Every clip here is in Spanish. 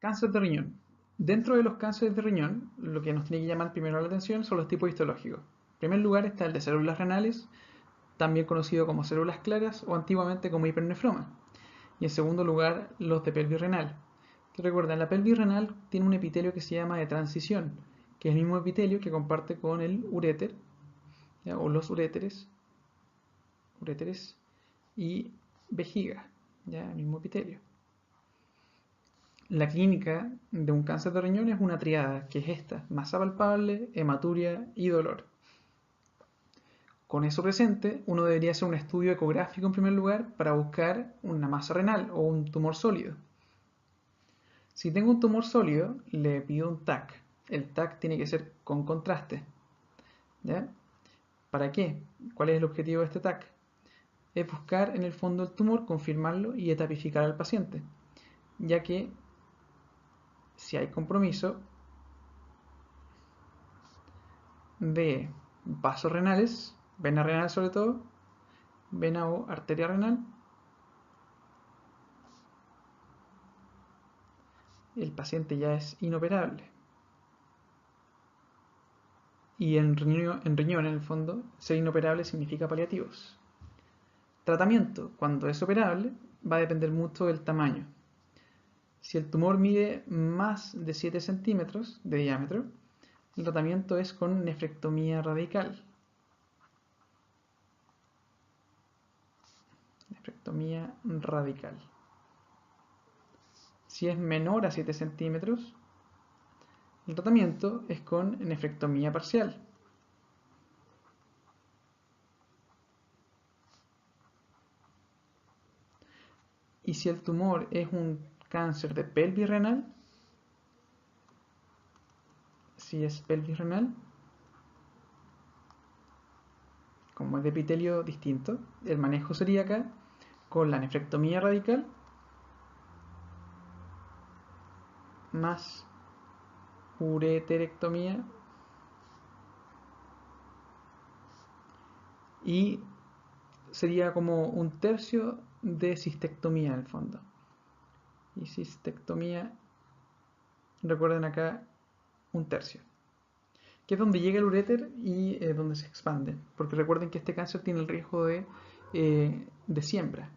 Cáncer de riñón. Dentro de los cánceres de riñón, lo que nos tiene que llamar primero la atención son los tipos histológicos. En primer lugar está el de células renales, también conocido como células claras o antiguamente como hipernefroma. Y en segundo lugar, los de pelvis renal. Que recuerden, la pelvis renal tiene un epitelio que se llama de transición, que es el mismo epitelio que comparte con el uréter, ¿ya? O los uréteres y vejiga, ¿ya? El mismo epitelio. La clínica de un cáncer de riñón es una triada, que es esta: masa palpable, hematuria y dolor. Con eso presente, uno debería hacer un estudio ecográfico en primer lugar para buscar una masa renal o un tumor sólido. Si tengo un tumor sólido, le pido un TAC. El TAC tiene que ser con contraste, ¿ya? ¿Para qué? ¿Cuál es el objetivo de este TAC? Es buscar en el fondo el tumor, confirmarlo y etapificar al paciente, ya que si hay compromiso de vasos renales, vena renal sobre todo, vena o arteria renal, el paciente ya es inoperable. Y en riñón, en el fondo, ser inoperable significa paliativos. Tratamiento: cuando es operable, va a depender mucho del tamaño. Si el tumor mide más de 7 centímetros de diámetro, el tratamiento es con nefrectomía radical. Nefrectomía radical. Si es menor a 7 centímetros, el tratamiento es con nefrectomía parcial. Y si el tumor es un cáncer de pelvis renal, si es pelvis renal, como es de epitelio distinto, el manejo sería acá con la nefrectomía radical más ureterectomía y sería como un tercio de cistectomía en el fondo. Y cistectomía, recuerden acá, un tercio, que es donde llega el uréter y donde se expande, porque recuerden que este cáncer tiene el riesgo de siembra.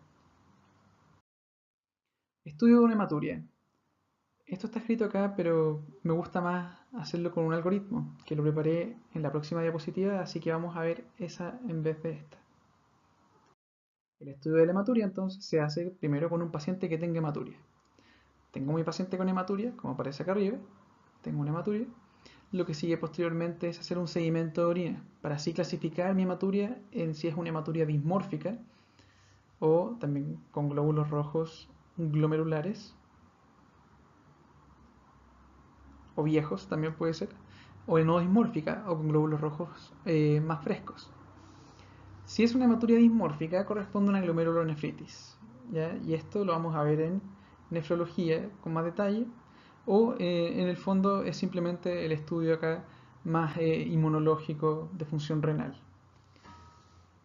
Estudio de una hematuria. Esto está escrito acá, pero me gusta más hacerlo con un algoritmo, que lo preparé en la próxima diapositiva, así que vamos a ver esa en vez de esta. El estudio de la hematuria entonces se hace primero con un paciente que tenga hematuria. Tengo mi paciente con hematuria, como aparece acá arriba, tengo una hematuria. Lo que sigue posteriormente es hacer un seguimiento de orina, para así clasificar mi hematuria en si es una hematuria dismórfica o también con glóbulos rojos glomerulares o viejos también puede ser, o no dismórfica o con glóbulos rojos más frescos. Si es una hematuria dismórfica, corresponde a una glomerulonefritis, ¿ya? Y esto lo vamos a ver en nefrología con más detalle, o en el fondo es simplemente el estudio acá más inmunológico de función renal.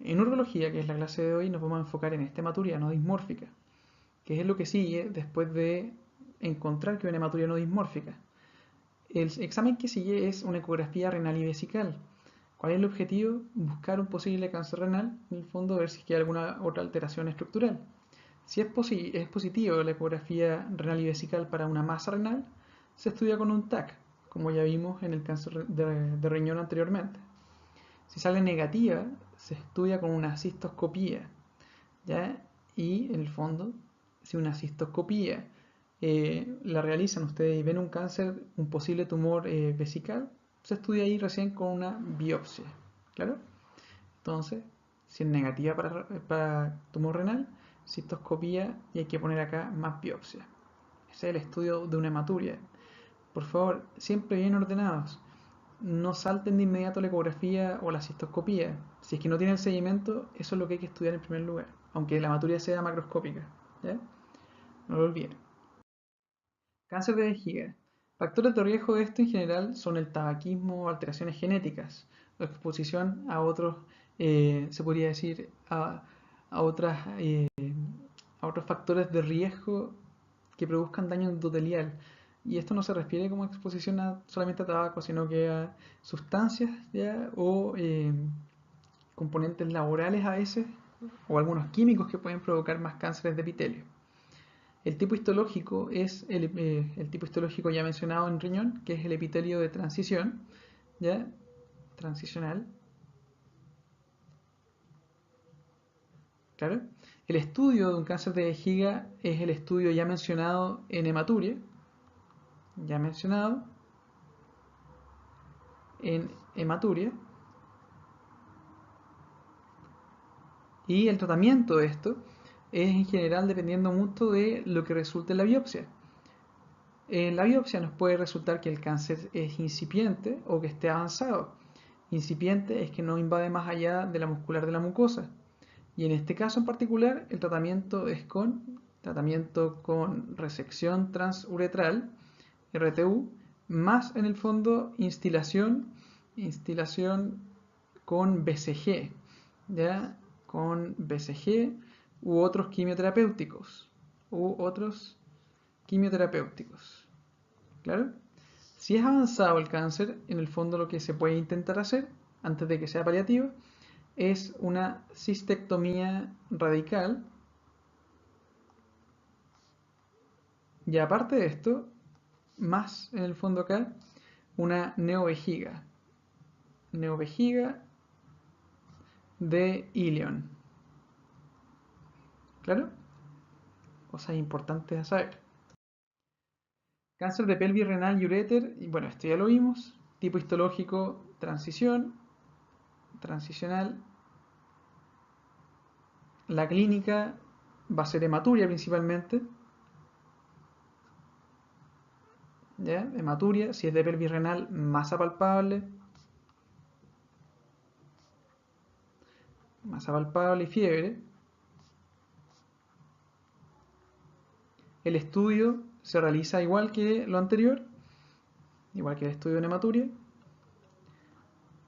En urología, que es la clase de hoy, nos vamos a enfocar en esta hematuria no dismórfica, que es lo que sigue después de encontrar que hay una hematuria no dismórfica. El examen que sigue es una ecografía renal y vesical. ¿Cuál es el objetivo? Buscar un posible cáncer renal, en el fondo ver si hay alguna otra alteración estructural. Si es positivo la ecografía renal y vesical para una masa renal, se estudia con un TAC, como ya vimos en el cáncer de riñón anteriormente. Si sale negativa, se estudia con una cistoscopía, ¿ya? Y en el fondo, si una cistoscopía la realizan ustedes y ven un cáncer, un posible tumor vesical, se estudia ahí recién con una biopsia, ¿claro? Entonces, si es negativa para tumor renal, cistoscopía y hay que poner acá más biopsia. Ese es el estudio de una hematuria. Por favor, siempre bien ordenados. No salten de inmediato la ecografía o la cistoscopía. Si es que no tienen seguimiento, eso es lo que hay que estudiar en primer lugar, aunque la hematuria sea macroscópica, ¿ya? No lo olviden. Cáncer de vejiga. Factores de riesgo de esto en general son el tabaquismo o alteraciones genéticas, o exposición a otros, se podría decir, a otras, a otros factores de riesgo que produzcan daño endotelial. y esto no se refiere como exposición solamente a tabaco, sino que a sustancias, ¿ya? O componentes laborales a veces, o algunos químicos que pueden provocar más cánceres de epitelio. El tipo histológico es el tipo histológico ya mencionado en riñón, que es el epitelio de transición, ¿ya? Transicional. Claro. El estudio de un cáncer de vejiga es el estudio ya mencionado en hematuria, ya mencionado en hematuria. Y el tratamiento de esto es en general dependiendo mucho de lo que resulte en la biopsia. En la biopsia nos puede resultar que el cáncer es incipiente o que esté avanzado. Incipiente es que no invade más allá de la muscular de la mucosa. Y en este caso en particular, el tratamiento es con resección transuretral, RTU, más en el fondo instilación con BCG, ¿ya? Con BCG u otros quimioterapéuticos. ¿Claro? Si es avanzado el cáncer, en el fondo lo que se puede intentar hacer, antes de que sea paliativo, es una cistectomía radical. Y aparte de esto, más en el fondo acá, una neovejiga. Neovejiga de ilion. ¿Claro? Cosas importantes a saber. Cáncer de pelvis renal y uréter, y bueno, esto ya lo vimos. Tipo histológico, transicional. La clínica va a ser hematuria principalmente. ¿Ya? Hematuria, si es de pelvis renal, masa palpable y fiebre. El estudio se realiza igual que lo anterior, igual que el estudio de hematuria.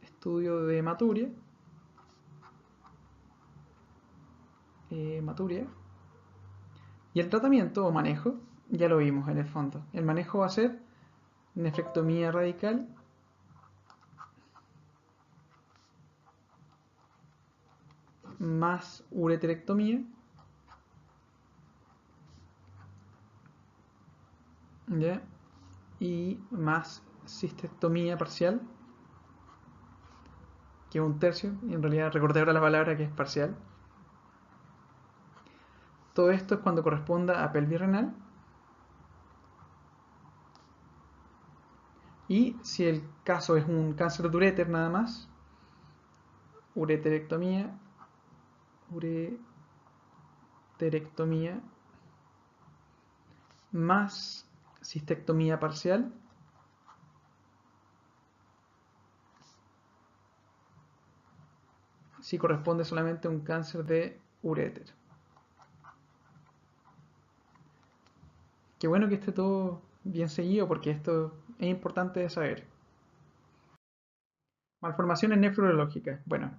Estudio de hematuria. Y el tratamiento o manejo, ya lo vimos en el fondo. El manejo va a ser nefrectomía radical más ureterectomía, ¿ya? Y más cistectomía parcial, que es un tercio, y en realidad recordé ahora la palabra que es parcial. Todo esto es cuando corresponda a pelvis renal. Y si el caso es un cáncer de uréter nada más, ureterectomía más cistectomía parcial, si corresponde solamente a un cáncer de uréter. Qué bueno que esté todo bien seguido porque esto es importante de saber. Malformaciones nefrológicas. Bueno,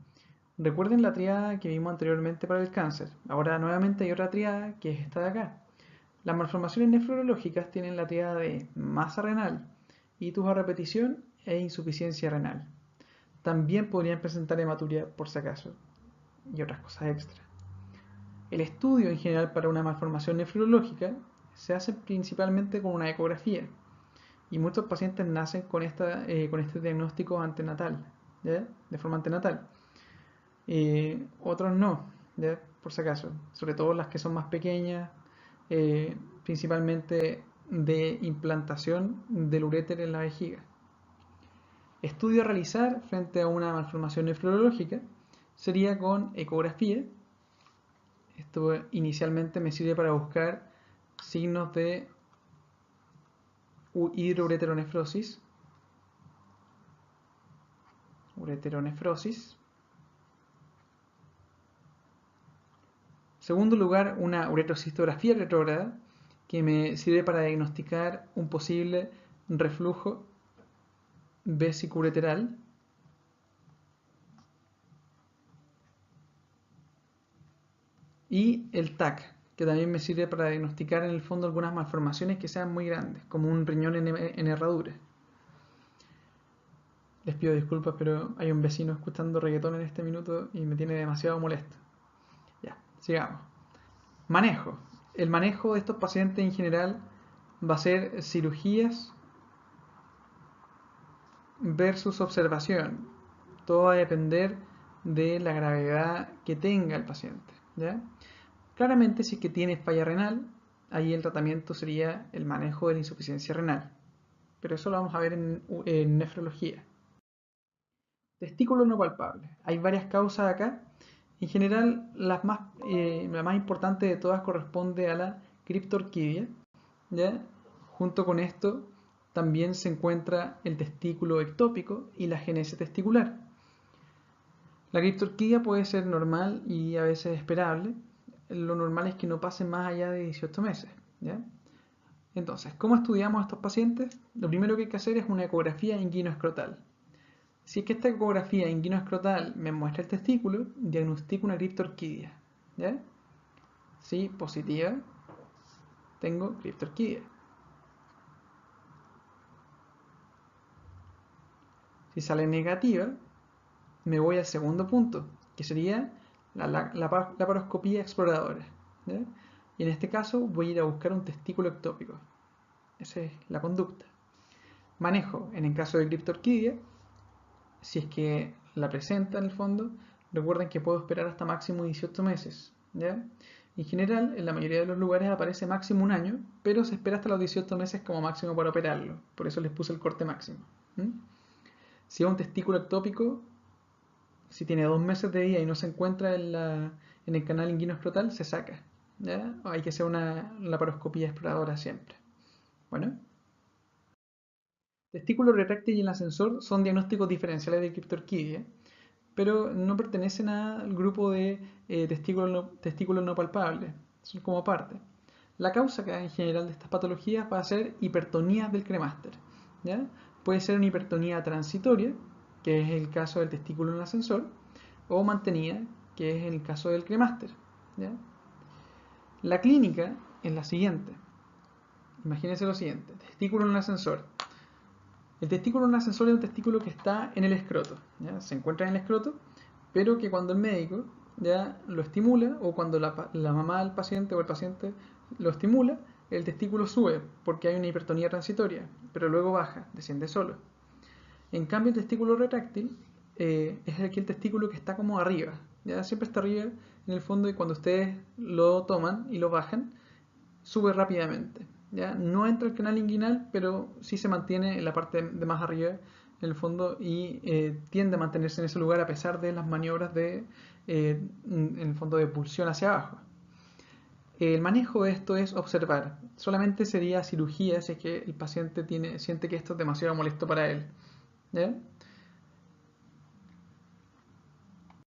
recuerden la triada que vimos anteriormente para el cáncer. Ahora nuevamente hay otra triada que es esta de acá. Las malformaciones nefrológicas tienen la triada de masa renal, itus a repetición e insuficiencia renal. También podrían presentar hematuria por si acaso y otras cosas extra. El estudio en general para una malformación nefrológica se hace principalmente con una ecografía y muchos pacientes nacen con este diagnóstico antenatal, ¿ya? De forma antenatal. Otros no, ¿ya? Por si acaso, sobre todo las que son más pequeñas, principalmente de implantación del uréter en la vejiga. Estudio a realizar frente a una malformación nefrológica sería con ecografía. Esto inicialmente me sirve para buscar signos de hidroureteronefrosis. Segundo lugar, una uretrocistografía retrógrada que me sirve para diagnosticar un posible reflujo vesicureteral. Y el TAC, que también me sirve para diagnosticar en el fondo algunas malformaciones que sean muy grandes, como un riñón en herradura. Les pido disculpas, pero hay un vecino escuchando reggaetón en este minuto y me tiene demasiado molesto. Ya, sigamos. Manejo. El manejo de estos pacientes en general va a ser cirugías versus observación. Todo va a depender de la gravedad que tenga el paciente, ¿ya? Claramente, si es que tiene falla renal, ahí el tratamiento sería el manejo de la insuficiencia renal. Pero eso lo vamos a ver en nefrología. Testículo no palpable. Hay varias causas acá. En general, la más importante de todas corresponde a la criptorquidia, ¿ya? Junto con esto, también se encuentra el testículo ectópico y la genesia testicular. La criptorquidia puede ser normal y a veces esperable. Lo normal es que no pase más allá de 18 meses, ¿ya? Entonces, ¿cómo estudiamos a estos pacientes? Lo primero que hay que hacer es una ecografía inguinoescrotal. Si es que esta ecografía inguinoescrotal me muestra el testículo, diagnostico una criptorquidia, ¿ya? Si positiva, tengo criptorquidia. Si sale negativa, me voy al segundo punto, que sería la laparoscopía exploradora, ¿ya? Y en este caso voy a ir a buscar un testículo ectópico. Esa es la conducta. Manejo, en el caso de criptorquidia, si es que la presenta en el fondo, recuerden que puedo esperar hasta máximo 18 meses, ¿ya? En general, en la mayoría de los lugares aparece máximo un año, pero se espera hasta los 18 meses como máximo para operarlo. Por eso les puse el corte máximo. Si es un testículo ectópico, si tiene 2 meses de vida y no se encuentra en el canal inguinoescrotal, se saca, ¿ya? Hay que hacer una laparoscopía exploradora siempre. Bueno. Testículo retráctil y el ascensor son diagnósticos diferenciales de criptorquidia, pero no pertenecen al grupo de testículos no palpables, son como parte. La causa que en general de estas patologías va a ser hipertonía del cremáster, ¿ya? Puede ser una hipertonía transitoria, que es el caso del testículo en el ascensor, o mantenida, que es el caso del cremáster, ¿ya? La clínica es la siguiente. Imagínense lo siguiente: testículo en el ascensor. El testículo en un ascensor es un testículo que está en el escroto, ¿ya? Se encuentra en el escroto, pero que cuando el médico ya lo estimula, o cuando la mamá del paciente o el paciente lo estimula, el testículo sube porque hay una hipertonía transitoria, pero luego baja, desciende solo. En cambio, el testículo retráctil es el testículo que está como arriba, ¿ya? Siempre está arriba en el fondo, y cuando ustedes lo toman y lo bajan, sube rápidamente, ¿ya? No entra el canal inguinal, pero sí se mantiene en la parte de más arriba, en el fondo, y tiende a mantenerse en ese lugar a pesar de las maniobras en el fondo, de pulsión hacia abajo. El manejo de esto es observar. Solamente sería cirugía si es que el paciente siente que esto es demasiado molesto para él, ¿ya?